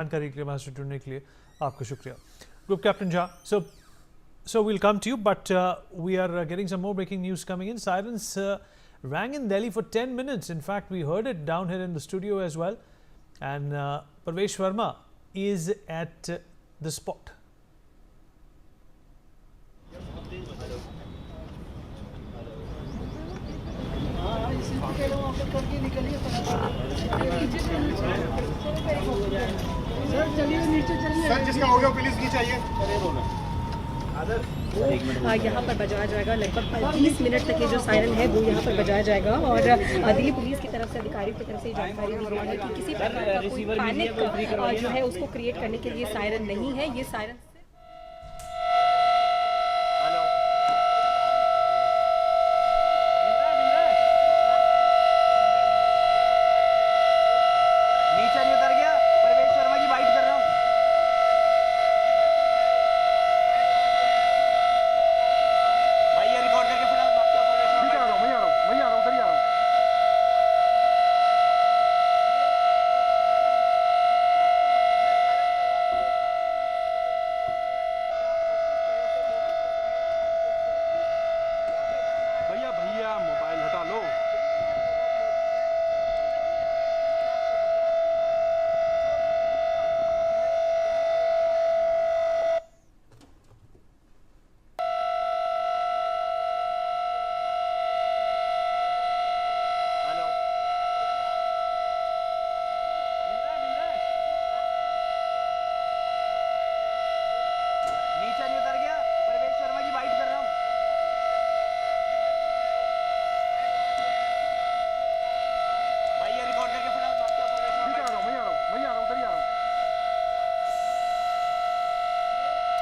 जानकारी के लिए हमारे से जुड़ने के लिए आपका शुक्रिया Group Captain Jha. So we'll come to you, but we are getting some more breaking news coming in. Sirens rang in Delhi for 10 minutes. In fact, we heard it down here in the studio as well. And Parvesh Verma is at the spot. Sir जिसका हो गया please नीचे आइए। यहाँ पर बजाया जाएगा लगभग 30 मिनट तक ये जो सायरन है वो यहाँ पर बजाया जाएगा और दिल्ली पुलिस की तरफ से अधिकारियों की तरफ से जानकारी दी गई है कि किसी प्रकार का कोई पैनिक जो है उसको क्रिएट करने के लिए सायरन नहीं है। ये siren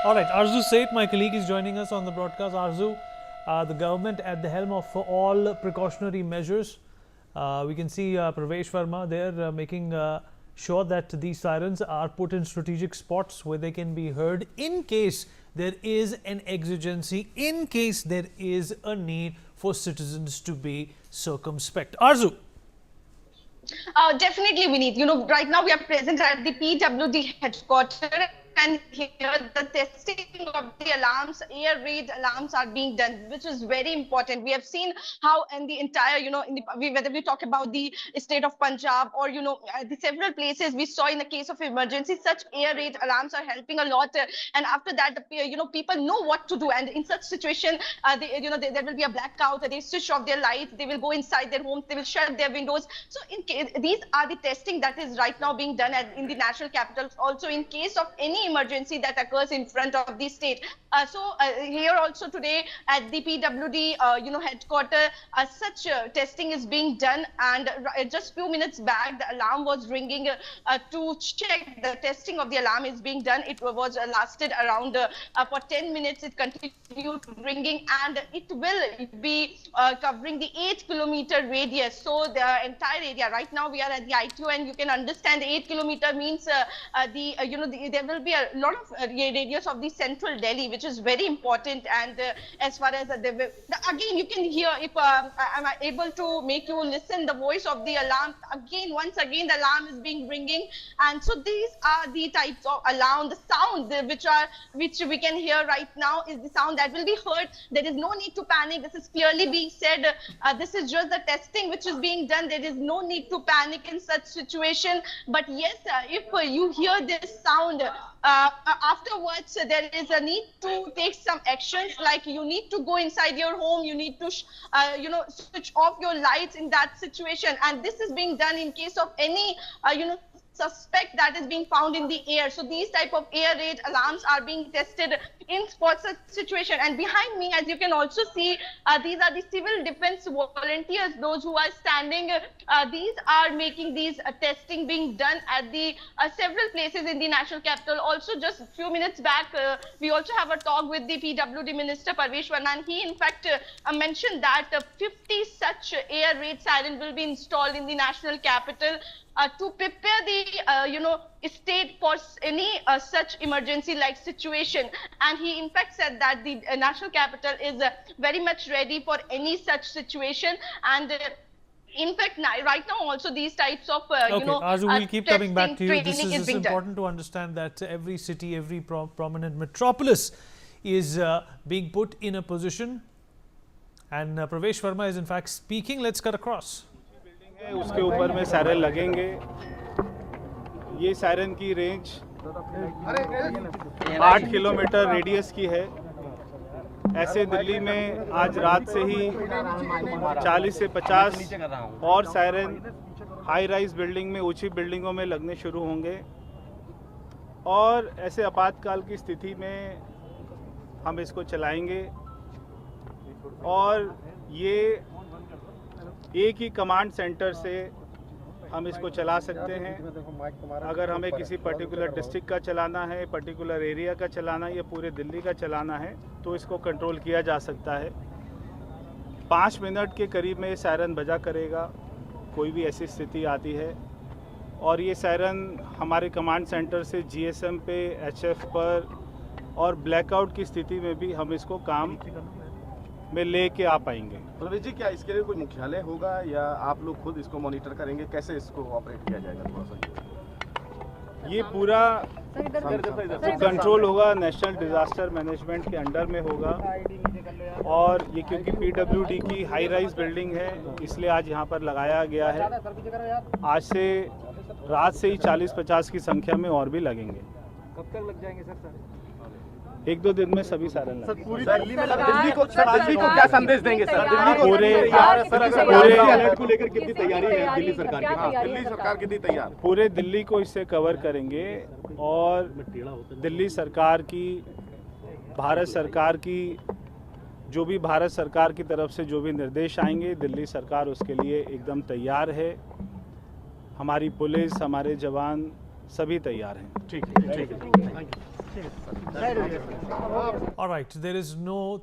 All right, Arzu Seth, my colleague, is joining us on the broadcast. Arzu, the government at the helm of all precautionary measures. We can see Pravesh Verma there making sure that these sirens are put in strategic spots where they can be heard in case there is an exigency, in case there is a need for citizens to be circumspect. Arzu. Definitely, Vineet. You know, right now we are present at the PWD headquarters, and here the testing of the alarms, air raid alarms are being done, which is very important. We have seen how in the entire, you know, whether we talk about the state of Punjab or, you know, the several places we saw in the case of emergency, such air raid alarms are helping a lot. And after that, you know, people know what to do. And in such situation, there will be a blackout. They switch off their lights. They will go inside their homes. They will shut their windows. So in case, these are the testing that is right now being done in the national capital. Also, in case of any emergency that occurs in front of the state. Here also today at the PWD headquarters, such testing is being done, and just few minutes back the alarm was ringing to check. The testing of the alarm is being done. It was lasted around for 10 minutes. It continued ringing, and it will be covering the 8-kilometer radius. So the entire area. Right now we are at the ITO, and you can understand 8 kilometer means there will be a lot of radius of the central Delhi, which is very important. And as far as again, you can hear, if I'm able to make you listen the voice of the alarm again. Once again, the alarm is being ringing, and so these are the types of alarm. The sound which we can hear right now is the sound that will be heard. There is no need to panic. This is clearly being said. This is just the testing which is being done. There is no need to panic in such situation. But yes, if you hear this sound, afterwards there is a need to take some actions, like you need to go inside your home, you need to switch off your lights in that situation. And this is being done in case of any suspect that is being found in the air. So these type of air raid alarms are being tested in such situation. And behind me, as you can also see, these are the civil defense volunteers, those who are standing. These are making these testing being done at the several places in the national capital. Also, just a few minutes back, we also have a talk with the PWD Minister Parvesh Verma, and he in fact mentioned that 50 such air raid siren will be installed in the national capital to prepare the state for any such emergency like situation. And he in fact said that the national capital is very much ready for any such situation. And In fact, right now also these types of Okay, Arzu, we'll keep coming back to you. testing, This training is being done. important to understand that every city, every prominent metropolis is being put in a position, and Pravesh Verma is in fact speaking. Let's cut across. उसके ऊपर में siren लगेंगे। ये siren की range 8 kilometre radius की है। ऐसे दिल्ली में आज रात से ही 40 से 50 और सायरन हाई राइज बिल्डिंग में, ऊंची बिल्डिंगों में लगने शुरू होंगे और ऐसे आपातकाल की स्थिति में हम इसको चलाएंगे। और ये एक ही कमांड सेंटर से हम इसको चला सकते हैं। अगर हमें किसी पर्टिकुलर डिस्ट्रिक्ट का चलाना है, पर्टिकुलर एरिया का चलाना है या पूरे दिल्ली का चलाना है तो इसको कंट्रोल किया जा सकता है। 5 मिनट के करीब में ये सायरन बजा करेगा कोई भी ऐसी स्थिति आती है। और ये सायरन हमारे कमांड सेंटर से जीएसएम पे, एचएफ पर और ब्लैकआउट की स्थिति में भी हम इसको काम में लेके आ पाएंगे। प्रवेश जी, क्या इसके लिए कोई मुख्यालय होगा या आप लोग खुद इसको मॉनिटर करेंगे? कैसे इसको ऑपरेट किया जाएगा? थोड़ा सा ये पूरा कंट्रोल होगा, नेशनल डिजास्टर मैनेजमेंट के अंडर में होगा। और ये क्योंकि पीडब्ल्यूडी की हाई राइज बिल्डिंग है इसलिए आज यहाँ पर लगाया गया है। आज से रात से ही 40-50 की संख्या में और भी लगेंगे। कब तक लग जाएंगे सर? 1-2 दिन में सभी सायरन लगेंगे। पूरी दिल्ली में दिल्ली को क्या संदेश देंगे सर? दिल्ली को पूरे अलर्ट को लेकर कितनी तैयारी है दिल्ली सरकार की? दिल्ली सरकार कितनी तैयार? पूरे दिल्ली को इससे कवर करेंगे और दिल्ली सरकार की, भारत सरकार की जो भी भारत सरकार की तरफ से जो भी निर्देश आएंगे, दिल्ली सरकार उसके लिए एकदम तैयार है। हमारी पुलिस, हमारे जवान सभी तैयार हैं। ठीक है। All right, there is no